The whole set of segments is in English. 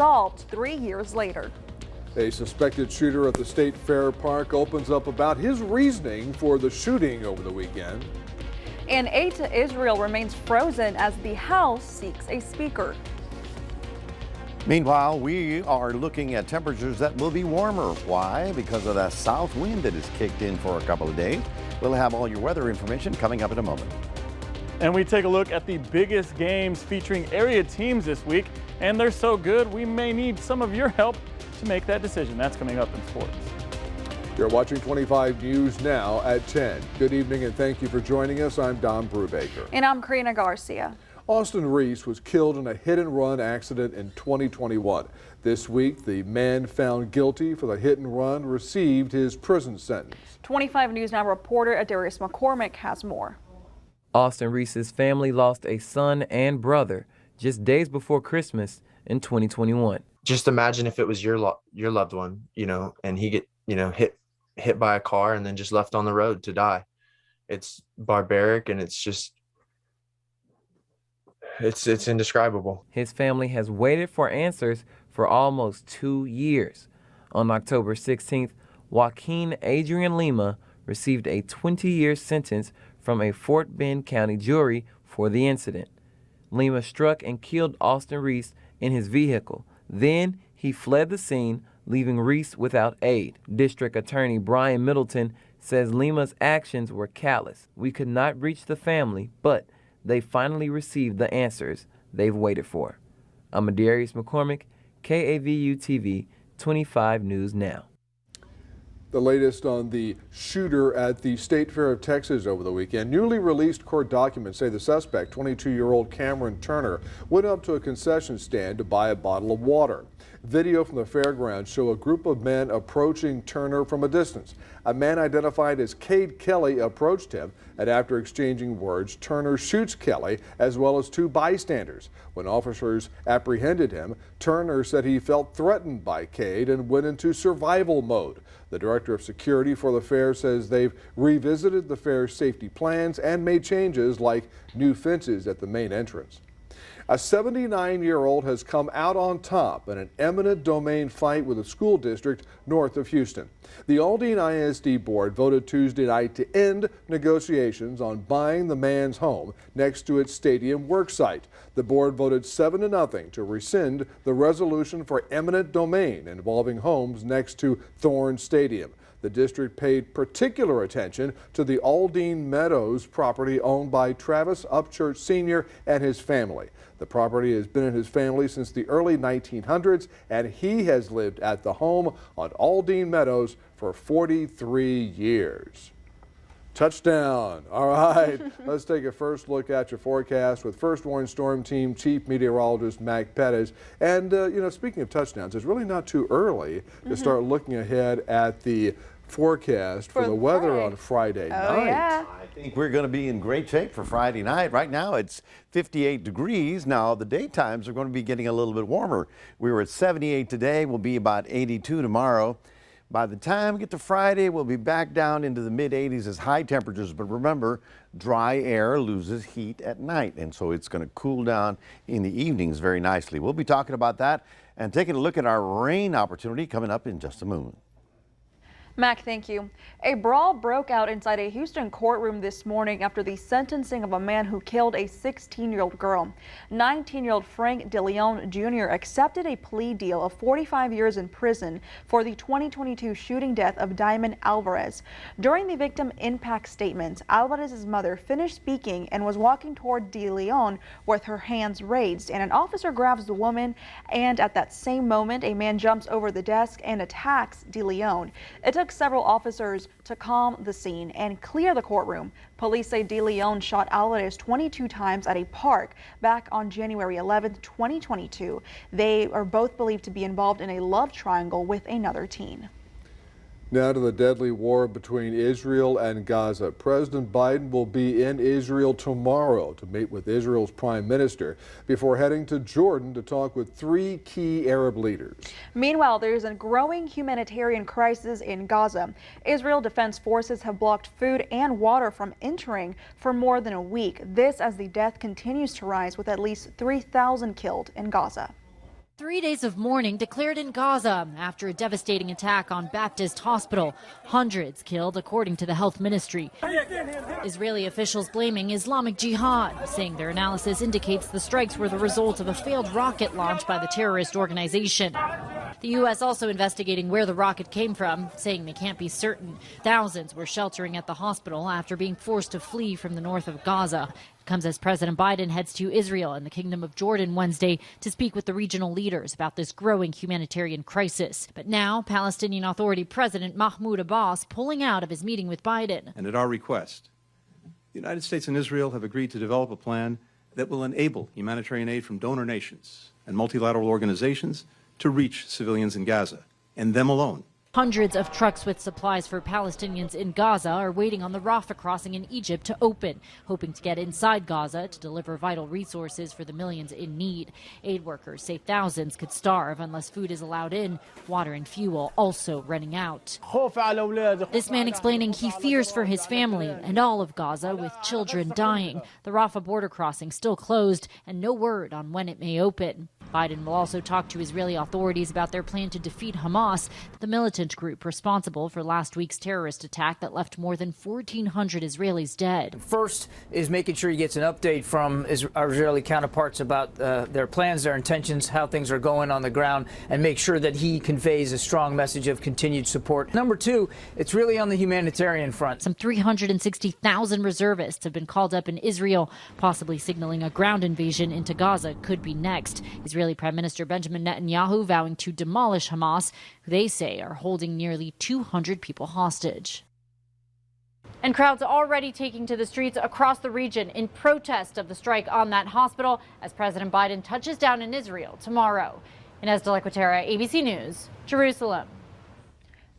solved 3 years later. A suspected shooter at the State Fair Park opens up about his reasoning for the shooting over the weekend. And aid to Israel remains frozen as the House seeks a speaker. Meanwhile, we are looking at temperatures that will be warmer. Why? Because of that south wind that has kicked in for a couple of days. We'll have all your weather information coming up in a moment. And we take a look at the biggest games featuring area teams this week. And they're so good, we may need some of your help to make that decision. That's coming up in sports. You're watching 25 News now at 10. Good evening and thank you for joining us. I'm Don Brubaker. And I'm Karina Garcia. Austin Reese was killed in a hit-and-run accident in 2021. This week, the man found guilty for the hit-and-run received his prison sentence. 25 News Now reporter Adarius McCormick has more. Austin Reese's family lost a son and brother just days before Christmas in 2021. Just imagine if it was your loved one, and he get, hit by a car and then just left on the road to die. It's barbaric and it's just, it's indescribable. His family has waited for answers for almost 2 years. On October 16th, Joaquin Adrian Lima received a 20-year sentence from a Fort Bend County jury for the incident. Lima struck and killed Austin Reese in his vehicle. Then he fled the scene, leaving Reese without aid. District Attorney Brian Middleton says Lima's actions were callous. We could not reach the family, but they finally received the answers they've waited for. I'm Adarius McCormick, KAVU TV, 25 News Now. The latest on the shooter at the State Fair of Texas over the weekend. Newly released court documents say the suspect, 22-year-old Cameron Turner, went up to a concession stand to buy a bottle of water. Video from the fairgrounds show a group of men approaching Turner from a distance. A man identified as Cade Kelly approached him, and after exchanging words, Turner shoots Kelly as well as two bystanders. When officers apprehended him, Turner said he felt threatened by Cade and went into survival mode. The director of security for the fair says they've revisited the fair's safety plans and made changes like new fences at the main entrance. A 79-year-old has come out on top in an eminent domain fight with a school district north of Houston. The Aldine ISD board voted Tuesday night to end negotiations on buying the man's home next to its stadium worksite. The board voted 7-0 to rescind the resolution for eminent domain involving homes next to Thorne Stadium. The district paid particular attention to the Aldine Meadows property owned by Travis Upchurch Sr. and his family. The property has been in his family since the early 1900s, and he has lived at the home on Aldine Meadows for 43 years. Touchdown. All right, let's take a first look at your forecast with First Warning Storm Team Chief Meteorologist Mac Pettis. And, speaking of touchdowns, it's really not too early to start looking ahead at the forecast for the weather on Friday night. Yeah. I think we're going to be in great shape for Friday night. Right now it's 58 degrees. Now the daytimes are going to be getting a little bit warmer. We were at 78 today. We'll be about 82 tomorrow. By the time we get to Friday, we'll be back down into the mid-80s as high temperatures. But remember, dry air loses heat at night, and so it's going to cool down in the evenings very nicely. We'll be talking about that and taking a look at our rain opportunity coming up in just a moment. Mac, thank you. A brawl broke out inside a Houston courtroom this morning after the sentencing of a man who killed a 16-year-old girl. 19-year-old Frank DeLeon Jr. accepted a plea deal of 45 years in prison for the 2022 shooting death of Diamond Alvarez. During the victim impact statement, Alvarez's mother finished speaking and was walking toward DeLeon with her hands raised, and an officer grabs the woman, and at that same moment, a man jumps over the desk and attacks DeLeon. It took several officers to calm the scene and clear the courtroom. Police say DeLeon shot Alvarez 22 times at a park back on January 11, 2022. They are both believed to be involved in a love triangle with another teen. Now to the deadly war between Israel and Gaza. President Biden will be in Israel tomorrow to meet with Israel's prime minister before heading to Jordan to talk with 3 key Arab leaders. Meanwhile, there's a growing humanitarian crisis in Gaza. Israel Defense Forces have blocked food and water from entering for more than a week. This as the death continues to rise with at least 3,000 killed in Gaza. 3 days of mourning declared in Gaza after a devastating attack on Baptist Hospital. Hundreds killed, according to the health ministry. Israeli officials blaming Islamic Jihad, saying their analysis indicates the strikes were the result of a failed rocket launch by the terrorist organization. The U.S. also investigating where the rocket came from, saying they can't be certain. Thousands were sheltering at the hospital after being forced to flee from the north of Gaza. It comes as President Biden heads to Israel and the Kingdom of Jordan Wednesday to speak with the regional leaders about this growing humanitarian crisis. But now, Palestinian Authority President Mahmoud Abbas pulling out of his meeting with Biden. And at our request, the United States and Israel have agreed to develop a plan that will enable humanitarian aid from donor nations and multilateral organizations to reach civilians in Gaza, and them alone. Hundreds of trucks with supplies for Palestinians in Gaza are waiting on the Rafah crossing in Egypt to open, hoping to get inside Gaza to deliver vital resources for the millions in need. Aid workers say thousands could starve unless food is allowed in, water and fuel also running out. This man explaining he fears for his family and all of Gaza, with children dying. The Rafah border crossing still closed and no word on when it may open. Biden will also talk to Israeli authorities about their plan to defeat Hamas, the militant group responsible for last week's terrorist attack that left more than 1,400 Israelis dead. First is making sure he gets an update from our Israeli counterparts about their plans, their intentions, how things are going on the ground, and make sure that he conveys a strong message of continued support. Number two, it's really on the humanitarian front. Some 360,000 reservists have been called up in Israel, possibly signaling a ground invasion into Gaza could be next. Israeli Prime Minister Benjamin Netanyahu vowing to demolish Hamas, who they say are holding nearly 200 people hostage. And crowds already taking to the streets across the region in protest of the strike on that hospital as President Biden touches down in Israel tomorrow. Inez de la Quatera, ABC News, Jerusalem.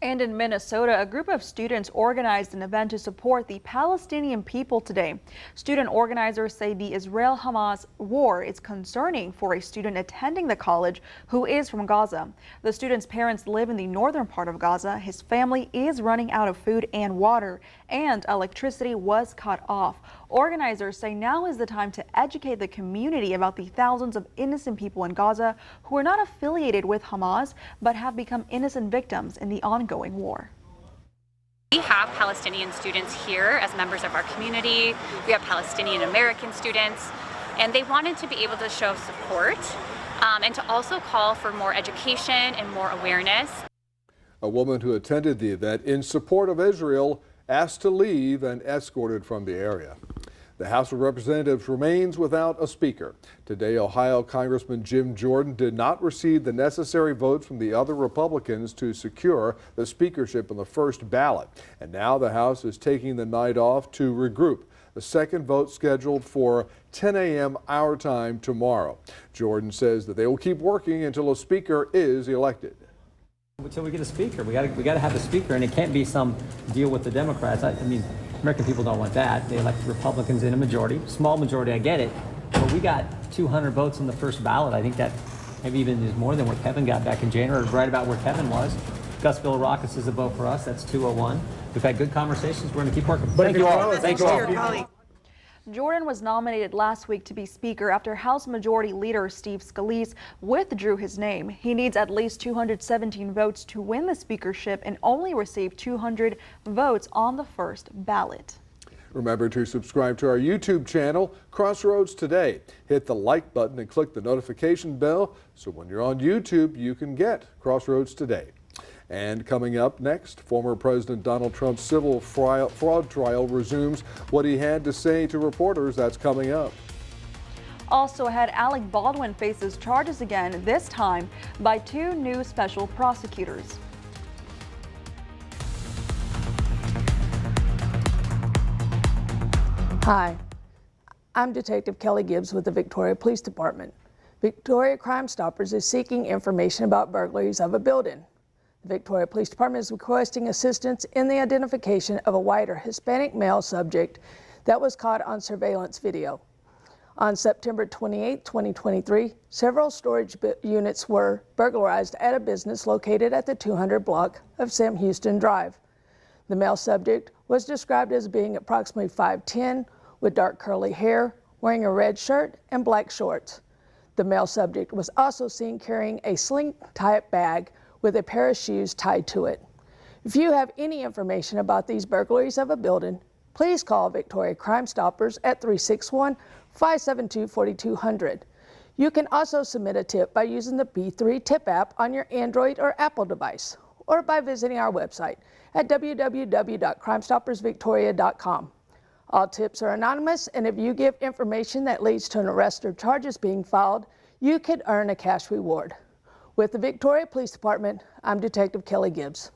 And in Minnesota, a group of students organized an event to support the Palestinian people today. Student organizers say the Israel-Hamas war is concerning for a student attending the college who is from Gaza. The student's parents live in the northern part of Gaza. His family is running out of food and water, and electricity was cut off. Organizers say now is the time to educate the community about the thousands of innocent people in Gaza who are not affiliated with Hamas but have become innocent victims in the ongoing war. We have Palestinian students here as members of our community. We have Palestinian American students, and they wanted to be able to show support and to also call for more education and more awareness. A woman who attended the event in support of Israel asked to leave and escorted from the area. The House of Representatives remains without a speaker. Today, Ohio Congressman Jim Jordan did not receive the necessary votes from the other Republicans to secure the speakership on the first ballot. And now the House is taking the night off to regroup. The second vote scheduled for 10 a.m. our time tomorrow. Jordan says that they will keep working until a speaker is elected. Until we get a speaker, we got to have a speaker, and it can't be some deal with the Democrats. I mean, American people don't want that. They elect Republicans in a majority, small majority. I get it, but we got 200 votes on the first ballot. I think that maybe even is more than what Kevin got back in January, right about where Kevin was. Gus Billaracis is a vote for us. That's 201. We've had good conversations. We're going to keep working. Thank you all. Thank you all. Jordan was nominated last week to be Speaker after House Majority Leader Steve Scalise withdrew his name. He needs at least 217 votes to win the speakership and only received 200 votes on the first ballot. Remember to subscribe to our YouTube channel, Crossroads Today. Hit the like button and click the notification bell so when you're on YouTube, you can get Crossroads Today. And coming up next, former President Donald Trump's civil fraud trial resumes. What he had to say to reporters, that's coming up. Also ahead, Alec Baldwin faces charges again, this time by two new special prosecutors. Hi, I'm Detective Kelly Gibbs with the Victoria Police Department. Victoria Crime Stoppers is seeking information about burglaries of a building. The Victoria Police Department is requesting assistance in the identification of a white or Hispanic male subject that was caught on surveillance video. On September 28, 2023, several storage units were burglarized at a business located at the 200 block of Sam Houston Drive. The male subject was described as being approximately 5'10", with dark curly hair, wearing a red shirt and black shorts. The male subject was also seen carrying a sling-type bag with a pair of shoes tied to it. If you have any information about these burglaries of a building, please call Victoria Crime Stoppers at 361-572-4200. You can also submit a tip by using the B3 Tip app on your Android or Apple device, or by visiting our website at www.crimestoppersvictoria.com. All tips are anonymous, and if you give information that leads to an arrest or charges being filed, you could earn a cash reward. With the Victoria Police Department, I'm Detective Kelly Gibbs.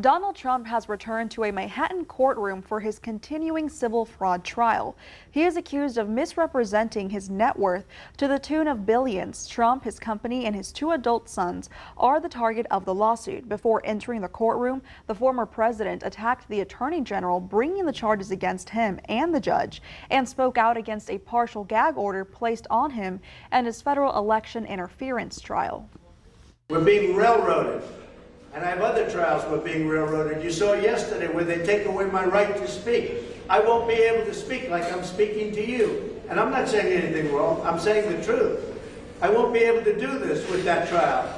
Donald Trump has returned to a Manhattan courtroom for his continuing civil fraud trial. He is accused of misrepresenting his net worth to the tune of billions. Trump, his company, and his 2 adult sons are the target of the lawsuit. Before entering the courtroom, the former president attacked the attorney general bringing the charges against him and the judge, and spoke out against a partial gag order placed on him and his federal election interference trial. We're being railroaded. And I have other trials where being railroaded. You saw yesterday where they take away my right to speak. I won't be able to speak like I'm speaking to you. And I'm not saying anything wrong, I'm saying the truth. I won't be able to do this with that trial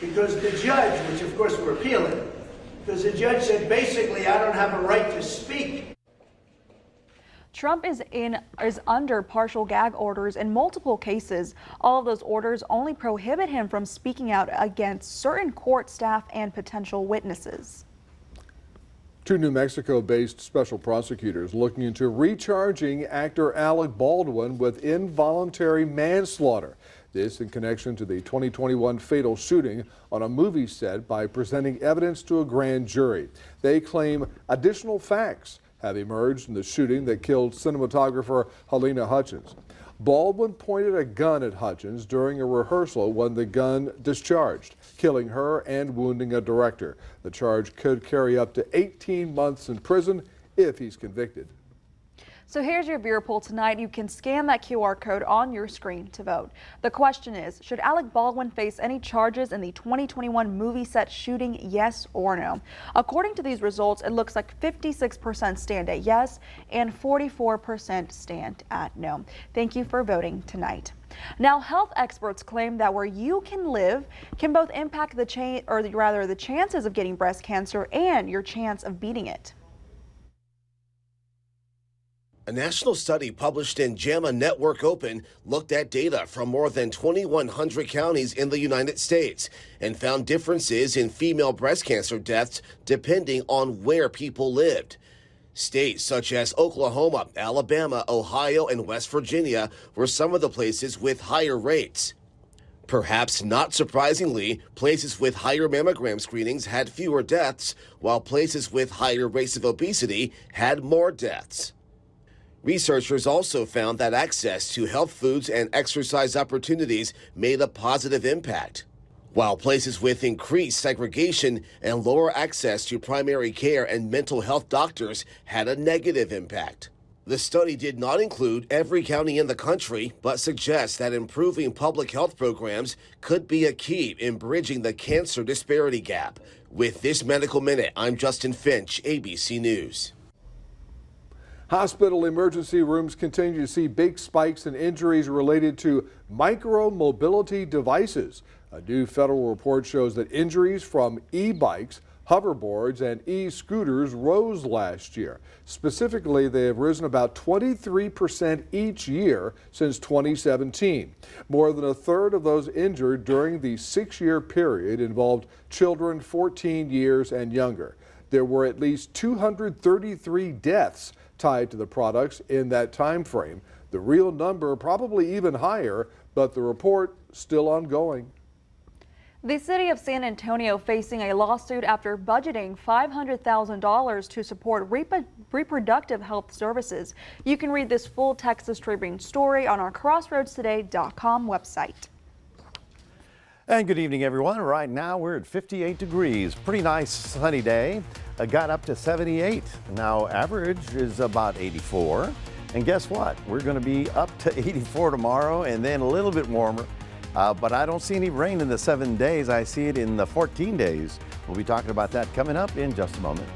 because the judge, which of course we're appealing, because the judge said basically I don't have a right to speak. Trump is under partial gag orders in multiple cases. All of those orders only prohibit him from speaking out against certain court staff and potential witnesses. 2 New Mexico-based special prosecutors looking into recharging actor Alec Baldwin with involuntary manslaughter. This in connection to the 2021 fatal shooting on a movie set by presenting evidence to a grand jury. They claim additional facts have emerged in the shooting that killed cinematographer Halyna Hutchins. Baldwin pointed a gun at Hutchins during a rehearsal when the gun discharged, killing her and wounding a director. The charge could carry up to 18 months in prison if he's convicted. So here's your viewer poll tonight. You can scan that QR code on your screen to vote. The question is, should Alec Baldwin face any charges in the 2021 movie set shooting, yes or no? According to these results, it looks like 56% stand at yes and 44% stand at no. Thank you for voting tonight. Now, health experts claim that where you can live can both impact the chances of getting breast cancer and your chance of beating it. A national study published in JAMA Network Open looked at data from more than 2,100 counties in the United States and found differences in female breast cancer deaths depending on where people lived. States such as Oklahoma, Alabama, Ohio, and West Virginia were some of the places with higher rates. Perhaps not surprisingly, places with higher mammogram screenings had fewer deaths, while places with higher rates of obesity had more deaths. Researchers also found that access to health foods and exercise opportunities made a positive impact, while places with increased segregation and lower access to primary care and mental health doctors had a negative impact. The study did not include every county in the country, but suggests that improving public health programs could be a key in bridging the cancer disparity gap. With this Medical Minute, I'm Justin Finch, ABC News. Hospital emergency rooms continue to see big spikes in injuries related to micro-mobility devices. A new federal report shows that injuries from e-bikes, hoverboards, and e-scooters rose last year. Specifically, they have risen about 23% each year since 2017. More than a third of those injured during the 6-year period involved children 14 years and younger. There were at least 233 deaths tied to the products in that time frame. The real number probably even higher, but the report still ongoing. The city of San Antonio facing a lawsuit after budgeting $500,000 to support reproductive health services. You can read this full Texas Tribune story on our CrossroadsToday.com website. And good evening, everyone. Right now we're at 58 degrees. Pretty nice sunny day. Got up to 78. Now average is about 84. And guess what? We're going to be up to 84 tomorrow and then a little bit warmer. But I don't see any rain in the 7 days. I see it in the 14 days. We'll be talking about that coming up in just a moment.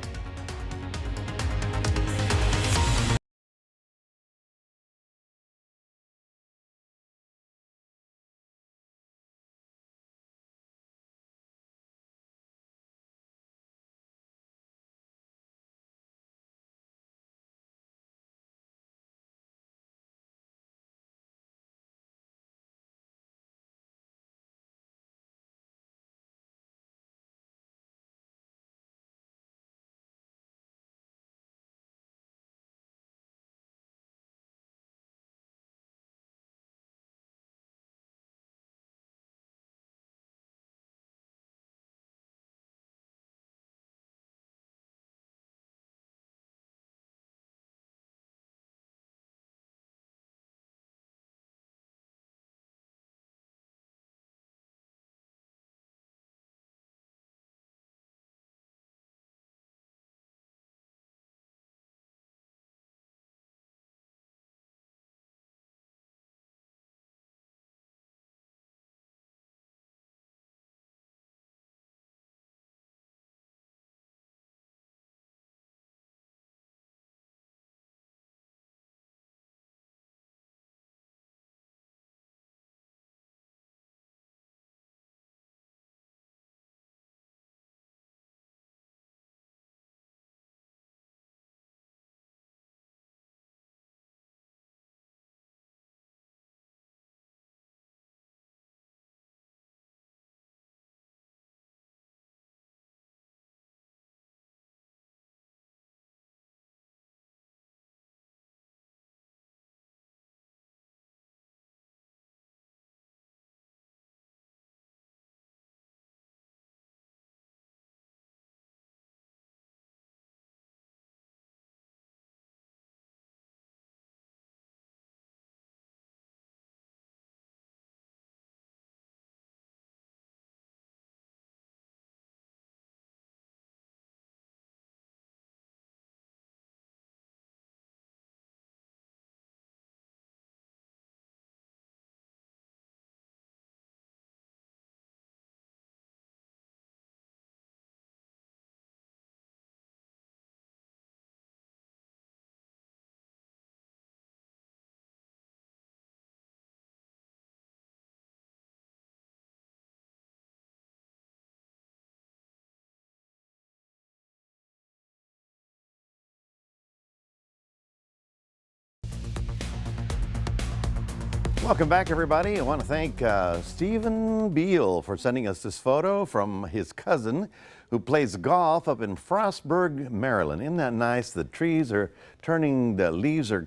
Welcome back, everybody. I want to thank Stephen Beal for sending us this photo from his cousin who plays golf up in Frostburg, Maryland. Isn't that nice? The leaves are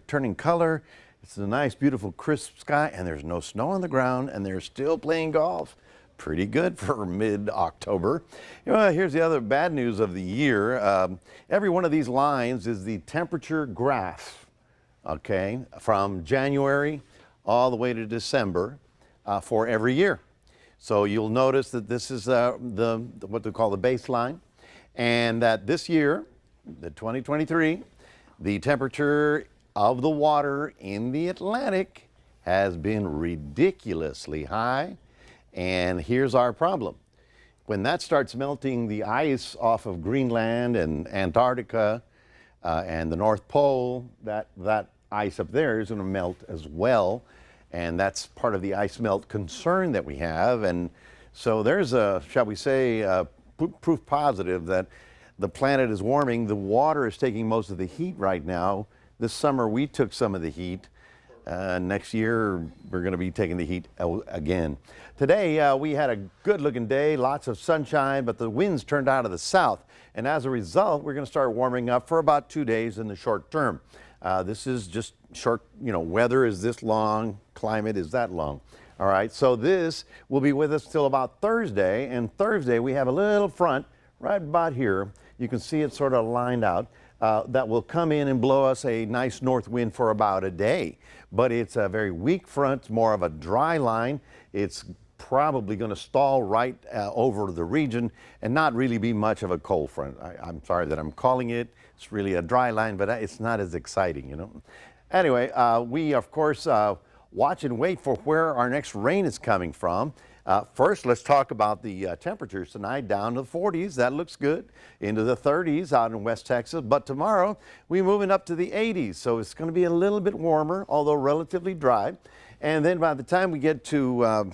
turning color. It's a nice, beautiful, crisp sky, and there's no snow on the ground, and they're still playing golf. Pretty good for mid-October. Here's the other bad news of the year. Every one of these lines is the temperature graph, okay, from January all the way to December for every year. So you'll notice that this is what they call the baseline, and that this year, the 2023, the temperature of the water in the Atlantic has been ridiculously high. And here's our problem. When that starts melting the ice off of Greenland and Antarctica and the North Pole, that ice up there is going to melt as well. And that's part of the ice melt concern that we have. And so there's a, shall we say, proof positive that the planet is warming. The water is taking most of the heat right now. This summer we took some of the heat. Next year we're going to be taking the heat again. Today we had a good looking day, lots of sunshine, but the winds turned out of the south. And as a result, we're going to start warming up for about 2 days in the short term. This is just short, weather is this long, climate is that long. All right, so this will be with us till about Thursday. And Thursday we have a little front right about here. You can see it sort of lined out. That will come in and blow us a nice north wind for about a day. But it's a very weak front, more of a dry line. It's probably going to stall right over the region and not really be much of a cold front. I'm sorry that I'm calling it. It's really a dry line, but it's not as exciting, Anyway, we, of course, watch and wait for where our next rain is coming from. First, let's talk about the temperatures tonight, down to the 40s. That looks good. Into the 30s out in West Texas. But tomorrow, we're moving up to the 80s. So it's going to be a little bit warmer, although relatively dry. And then by the time we get to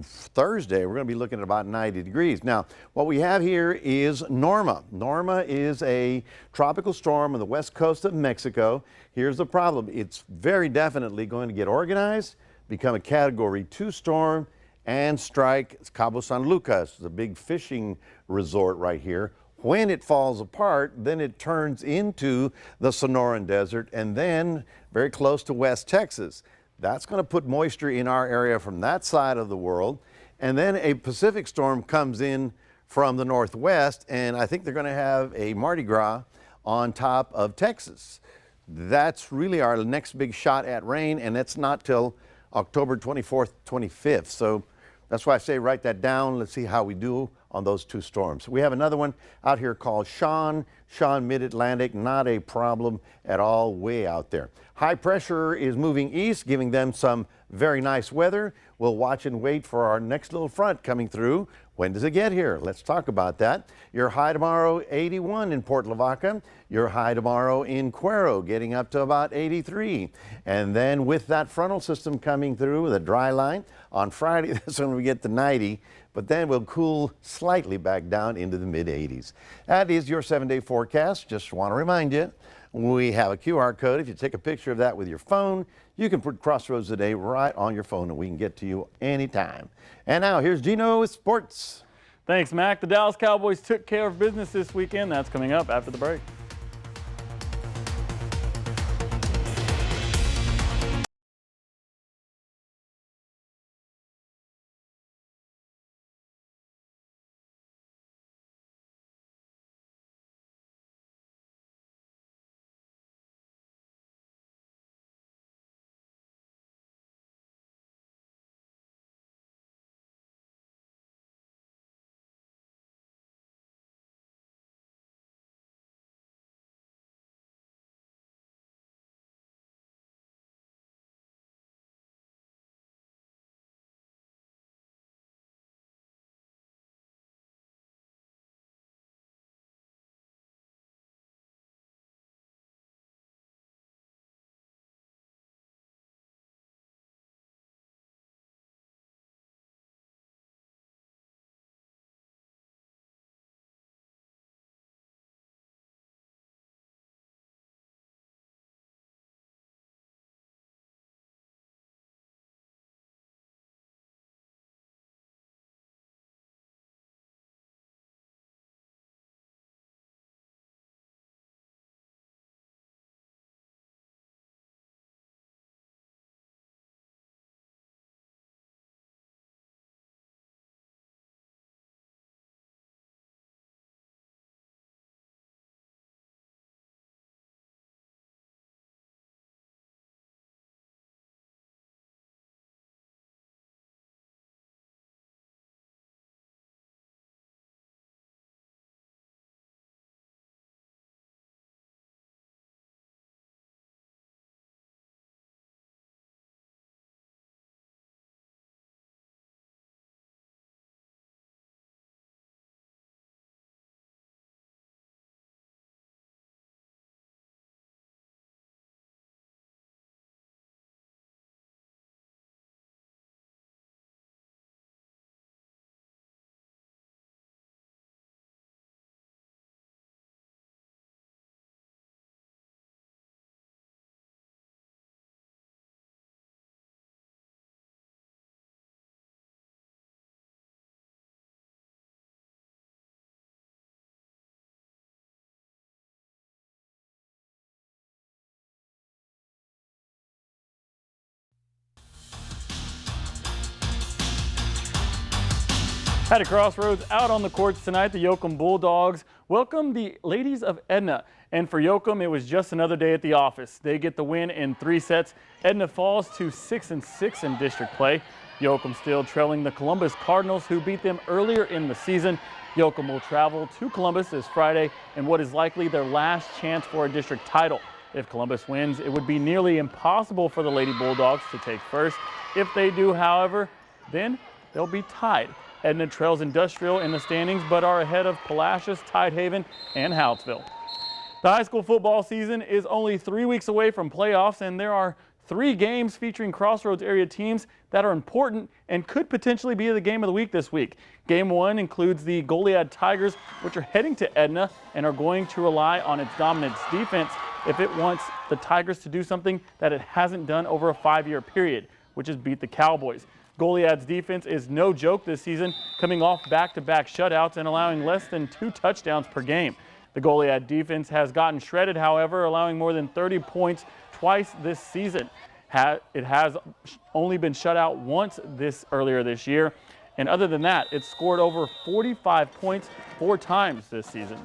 Thursday, we're going to be looking at about 90 degrees. Now, what we have here is Norma. Norma is a tropical storm on the west coast of Mexico. Here's the problem. It's very definitely going to get organized, become a Category 2 storm, and strike Cabo San Lucas, the big fishing resort right here. When it falls apart, then it turns into the Sonoran Desert and then very close to West Texas. That's going to put moisture in our area from that side of the world. And then a Pacific storm comes in from the northwest, and I think they're going to have a Mardi Gras on top of Texas. That's really our next big shot at rain, and that's not till October 24th, 25th. So that's why I say write that down. Let's see how we do on those two storms. We have another one out here called Sean Mid-Atlantic, not a problem at all, way out there. High pressure is moving east, giving them some very nice weather. We'll watch and wait for our next little front coming through. When does it get here? Let's talk about that. Your high tomorrow, 81 in Port Lavaca. Your high tomorrow in Cuero, getting up to about 83. And then with that frontal system coming through with a dry line, on Friday, that's when we get to 90. But then we'll cool slightly back down into the mid-80s. That is your 7-day forecast. Just want to remind you, we have a QR code. If you take a picture of that with your phone, you can put Crossroads Today right on your phone and we can get to you anytime. And now here's Gino with sports. Thanks, Mac. The Dallas Cowboys took care of business this weekend. That's coming up after the break. At a Crossroads out on the courts tonight, the Yoakum Bulldogs welcome the ladies of Edna. And for Yoakum, it was just another day at the office. They get the win in 3 sets. Edna falls to 6-6 in district play. Yoakum still trailing the Columbus Cardinals, who beat them earlier in the season. Yoakum will travel to Columbus this Friday in what is likely their last chance for a district title. If Columbus wins, it would be nearly impossible for the Lady Bulldogs to take first. If they do, however, then they'll be tied. Edna trails Industrial in the standings, but are ahead of Palacios, Tidehaven, and Hallettsville. The high school football season is only 3 weeks away from playoffs, and there are 3 games featuring Crossroads area teams that are important and could potentially be the game of the week this week. Game 1 includes the Goliad Tigers, which are heading to Edna and are going to rely on its dominant defense if it wants the Tigers to do something that it hasn't done over a 5-year period, which is beat the Cowboys. Goliad's defense is no joke this season, coming off back-to-back shutouts and allowing less than 2 touchdowns per game. The Goliad defense has gotten shredded, however, allowing more than 30 points twice this season. It has only been shut out once earlier this year, and other than that, it's scored over 45 points 4 times this season.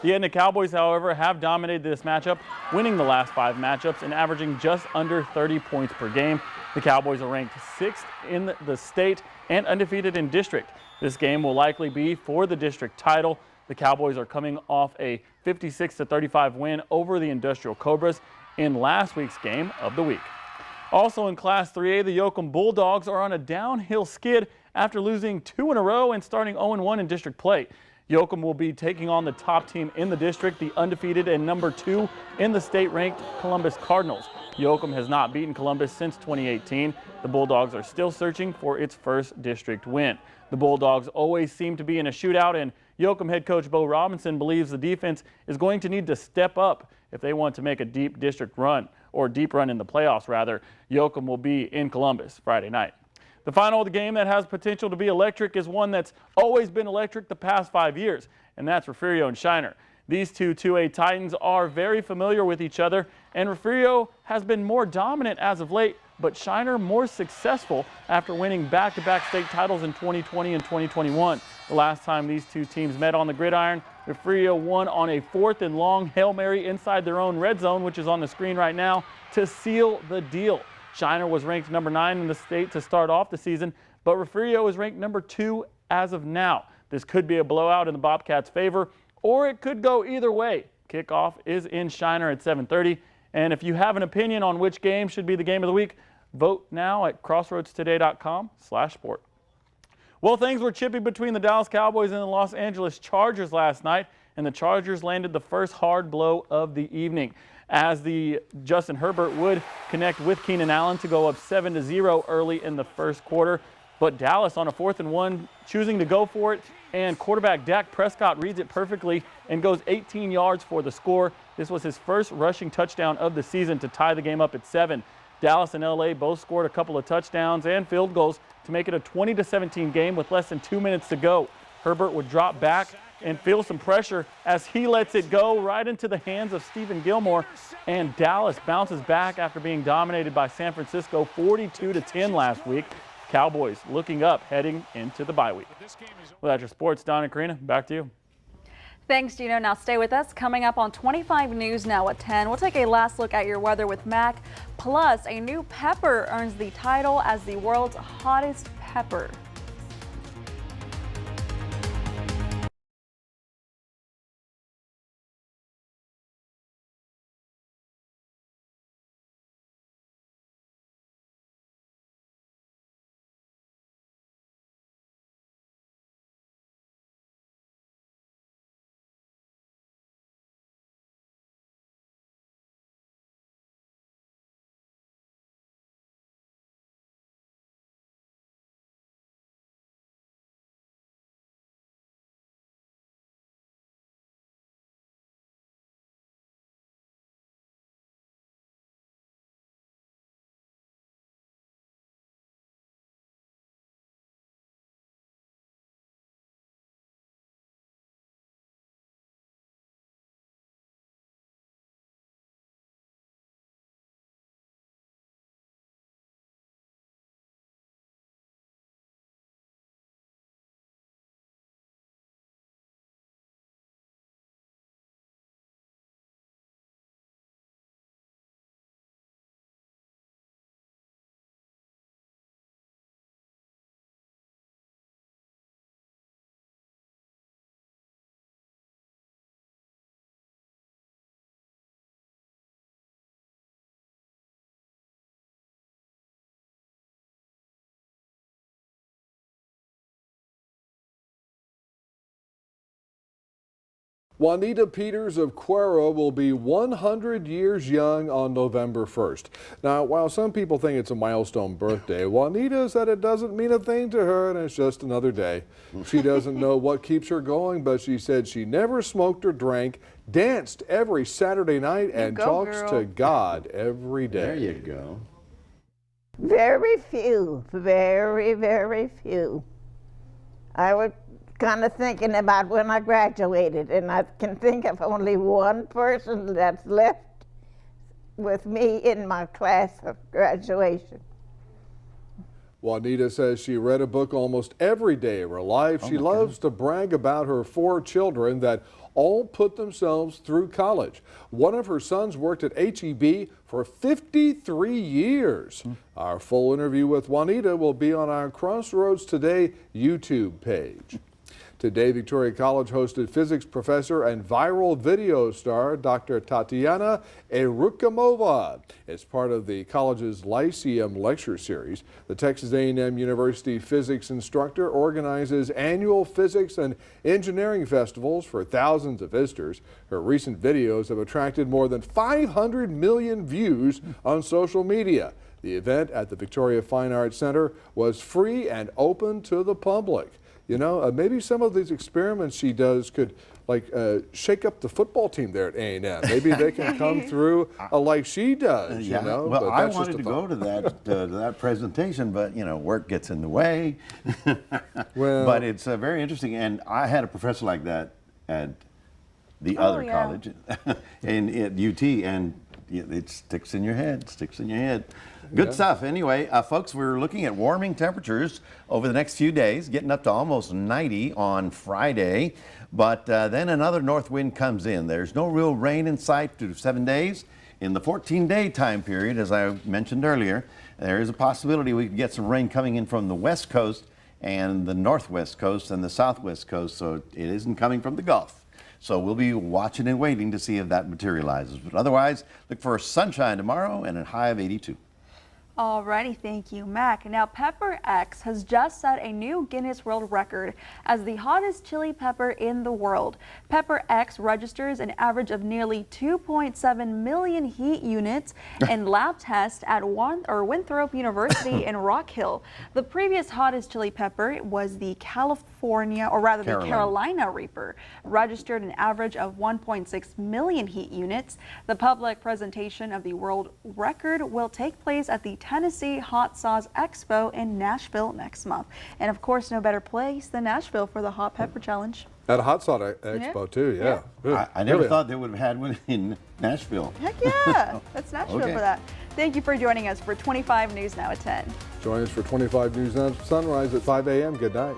The Edna Cowboys, however, have dominated this matchup, winning the last 5 matchups and averaging just under 30 points per game. The Cowboys are ranked 6th in the state and undefeated in district. This game will likely be for the district title. The Cowboys are coming off a 56-35 win over the Industrial Cobras in last week's game of the week. Also in Class 3A, the Yoakum Bulldogs are on a downhill skid after losing 2 in a row and starting 0-1 in district play. Yoakum will be taking on the top team in the district, the undefeated and number 2 in the state-ranked Columbus Cardinals. Yoakum has not beaten Columbus since 2018. The Bulldogs are still searching for its first district win. The Bulldogs always seem to be in a shootout, and Yoakum head coach Bo Robinson believes the defense is going to need to step up if they want to make a deep district run, or deep run in the playoffs rather. Yoakum will be in Columbus Friday night. The final of the game that has potential to be electric is one that's always been electric the past 5 years, and that's Refugio and Shiner. These two 2A Titans are very familiar with each other, and Refugio has been more dominant as of late, but Shiner more successful after winning back-to-back state titles in 2020 and 2021. The last time these two teams met on the gridiron, Refugio won on a 4th and long Hail Mary inside their own red zone, which is on the screen right now, to seal the deal. Shiner was ranked number 9 in the state to start off the season, but Refugio is ranked number 2 as of now. This could be a blowout in the Bobcats' favor, or it could go either way. Kickoff is in Shiner at 7:30, and if you have an opinion on which game should be the game of the week, vote now at crossroadstoday.com/sport. Well, things were chippy between the Dallas Cowboys and the Los Angeles Chargers last night, and the Chargers landed the first hard blow of the evening, as the Justin Herbert would connect with Keenan Allen to go up 7-0 early in the first quarter. But Dallas on a 4th and 1 choosing to go for it, and quarterback Dak Prescott reads it perfectly and goes 18 yards for the score. This was his first rushing touchdown of the season to tie the game up at 7. Dallas and LA both scored a couple of touchdowns and field goals to make it a 20-17 game with less than 2 minutes to go. Herbert would drop back and feel some pressure as he lets it go right into the hands of Stephen Gilmore, and Dallas bounces back after being dominated by San Francisco 42-10 last week. Cowboys looking up heading into the bye week. Well, that's your sports. Don and Karina, back to you. Thanks, Gino. Now stay with us. Coming up on 25 News now at 10, we'll take a last look at your weather with Mac. Plus, a new pepper earns the title as the world's hottest pepper. Juanita Peters of Cuero will be 100 years young on November 1st. Now, while some people think it's a milestone birthday, Juanita said it doesn't mean a thing to her and it's just another day. She doesn't know what keeps her going, but she said she never smoked or drank, danced every Saturday night, and talks to God every day. There you go. Very few, very, very few. I was kind of thinking about when I graduated, and I can think of only one person that's left with me in my class of graduation. Juanita says she read a book almost every day of her life. She loves to brag about her 4 children that all put themselves through college. One of her sons worked at HEB for 53 years. Our full interview with Juanita will be on our Crossroads Today YouTube page. Today, Victoria College hosted physics professor and viral video star Dr. Tatiana Erukamova. It's part of the college's Lyceum lecture series. The Texas A&M University physics instructor organizes annual physics and engineering festivals for thousands of visitors. Her recent videos have attracted more than 500 million views on social media. The event at the Victoria Fine Arts Center was free and open to the public. You know, maybe some of these experiments she does could, like, shake up the football team there at A&M. Maybe they can come through like she does, Yeah. you know. Well, but I that's wanted just to a go thought. to that presentation, but, you know, work gets in the way. Well, but it's very interesting, and I had a professor like that at the other college, at UT, and it sticks in your head, Good stuff. Anyway, folks, we're looking at warming temperatures over the next few days, getting up to almost 90 on Friday. But then another north wind comes in. There's no real rain in sight through 7 days. In the 14-day time period, as I mentioned earlier, there is a possibility we could get some rain coming in from the west coast and the northwest coast and the southwest coast. So it isn't coming from the Gulf. So we'll be watching and waiting to see if that materializes. But otherwise, look for sunshine tomorrow and a high of 82. Alrighty, thank you, Mac. Now, Pepper X has just set a new Guinness World Record as the hottest chili pepper in the world. Pepper X registers an average of nearly 2.7 million heat units in lab tests at Winthrop University in Rock Hill. The previous hottest chili pepper was the Carolina Reaper, registered an average of 1.6 million heat units. The public presentation of the world record will take place at the Tennessee Hot Sauce Expo in Nashville next month. And of course, no better place than Nashville for the Hot Pepper Challenge. At a Hot Sauce Expo, too, yeah. I never thought they would have had one in Nashville. Heck yeah, that's Nashville for that. Thank you for joining us for 25 News Now at 10. Join us for 25 News Now Sunrise at 5 a.m. Good night.